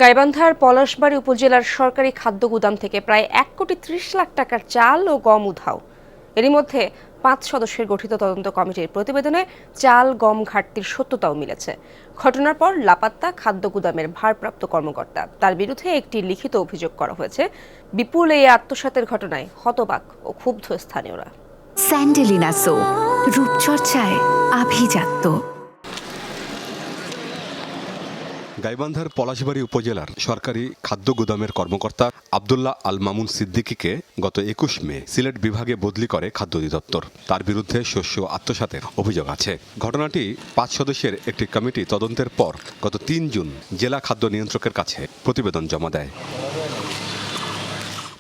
গাইবান্ধার পলাশবাড়ী উপজেলার সরকারি খাদ্য গুদাম থেকে প্রায় 1,30,00,000 টাকার চাল ও গম উধাও। এরই মধ্যে 5 সদস্যের গঠিত তদন্ত কমিটির প্রতিবেদনে চাল গম ঘাটতির সত্যতাও মিলেছে। ঘটনার পর লাপাত্তা খাদ্য গুদামের ভারপ্রাপ্ত কর্মকর্তা, তার বিরুদ্ধে একটি লিখিত অভিযোগ করা হয়েছে। বিপুল এই আত্মসাতের ঘটনায় হতবাক ও ক্ষুব্ধ স্থানীয়রা। স্যান্ডেলিনা সো, রূপচর্চায় আভিজাত্য। গাইবান্ধার পলাশবাড়ী উপজেলার সরকারি খাদ্য গুদামের কর্মকর্তা আব্দুল্লাহ আল মামুন সিদ্দিকীকে গত 21 মে সিলেট বিভাগে বদলি করে খাদ্য অধিদপ্তর। তার বিরুদ্ধে শস্য আত্মসাতের অভিযোগ আছে। ঘটনাটি 5 সদস্যের একটি কমিটি তদন্তের পর গত 3 জুন জেলা খাদ্য নিয়ন্ত্রকের কাছে প্রতিবেদন জমা দেয়।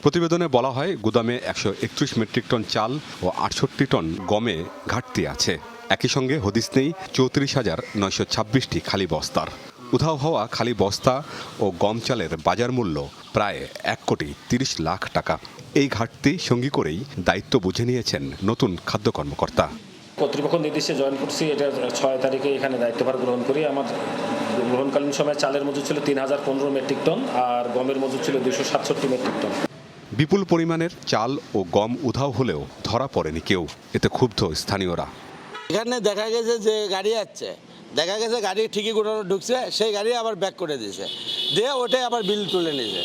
প্রতিবেদনে বলা হয়, গুদামে 131 মেট্রিক টন চাল ও 68 টন গমে ঘাটতি আছে। একই সঙ্গে হদিস নেই 34,926টি খালি বস্তার। উধাও হওয়া খালি বস্তা ও গম চালের বাজার মূল্য প্রায় 1,30,00,000 টাকা। এই ঘাটতি সঙ্গী করেই দায়িত্ব বুঝে নিয়েছেন নতুন খাদ্য কর্মকর্তা। কর্তৃপক্ষ নির্দেশে জয়েন করছি। এটা 6 তারিখে এখানে দায়িত্বভার গ্রহণ করি। আমার গ্রহণকালীন সময় চালের মজুদ ছিল 3,015 মেট্রিক টন আর গমের মজুদ ছিল 267 মেট্রিক টন। বিপুল পরিমাণের চাল ও গম উধাও হলেও ধরা পড়েনি কেউ। এতে ক্ষুব্ধ স্থানীয়রা। এখানে দেখা গেছে যে গাড়ি যাচ্ছে, দেখা গেছে গাড়ি ঠিকই গোটানো ঢুকছে, সেই গাড়ি আবার ব্যাক করে দিয়েছে, দিয়ে ওটাই আবার বিল তুলে নিয়েছে।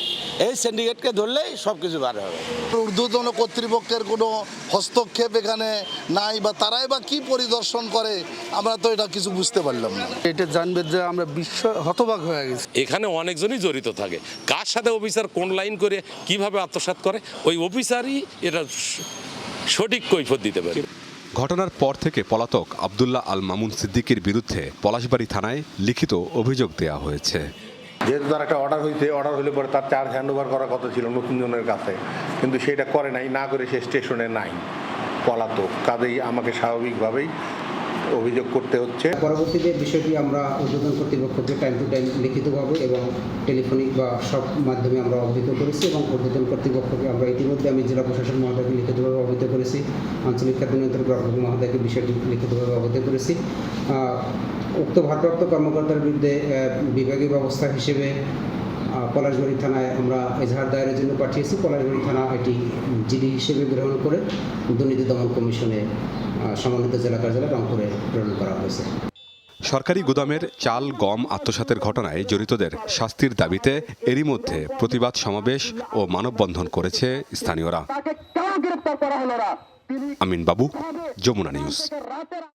এই সিন্ডিকেটকে ধরলেই সব কিছু বার হবে। ঊর্ধ্বতন কর্তৃপক্ষের কোনো হস্তক্ষেপ এখানে নাই, বা তারাই বা কি পরিদর্শন করে আমরা তো এটা কিছু বুঝতে পারলাম না। এটা জানবে যে আমরা হতবাক হয়ে গেছি। এখানে অনেকজনই জড়িত থাকে। কার সাথে অফিসার কোন লাইন করে কিভাবে আত্মসাৎ করে, ওই অফিসারই এটা সঠিক কৈফিয়ত দিতে পারে। ঘটনার পর থেকে পলাতক আব্দুল্লাহ আল মামুন সিদ্দিকীর বিরুদ্ধে পলাশবাড়ী থানায় লিখিত অভিযোগ দেওয়া হয়েছে। যেহেতু তার একটা অর্ডার হলে পরে তার চার্জ হ্যান্ড ওভার করার কথা ছিল নতুন জনের কাছে, কিন্তু সেটা করে নাই, না করে সে স্টেশনে নাই, পলাতক। কাজেই আমাকে স্বাভাবিকভাবেই অভিযোগ করতে হচ্ছে। পরবর্তীতে বিষয়টি আমরা ঊর্ধ্বতন কর্তৃপক্ষকে টাইম টু টাইম লিখিতভাবে এবং টেলিফোনিক বা সব মাধ্যমে আমরা অবহিত করেছি, এবং ঊর্ধ্বতন কর্তৃপক্ষকে আমরা ইতিমধ্যে আমি জেলা প্রশাসন মহোদয়কে লিখিতভাবে অবহিত করেছি, আঞ্চলিক খাদ্য নিয়ন্ত্রক মহোদয়কে বিষয়টি লিখিতভাবে অবহিত করেছি। উক্ত ভারপ্রাপ্ত কর্মকর্তার বিরুদ্ধে বিভাগীয় ব্যবস্থা হিসেবে পলাশবাড়ী থানায় আমরা এজাহার দায়েরের জন্য পাঠিয়েছি। পলাশবাড়ী থানা এটি জিডি হিসেবে গ্রহণ করে দুর্নীতি দমন কমিশনে সমন্বিত জেলা কার্যালয়ে রংপুরে প্রেরণ করা হয়েছে। সরকারি গুদামের চাল গম আত্মসাতের ঘটনায় জড়িতদের শাস্তির দাবিতে এরই মধ্যে প্রতিবাদ সমাবেশ ও মানববন্ধন করেছে স্থানীয়রা। আমিন বাবু, যমুনা নিউজ।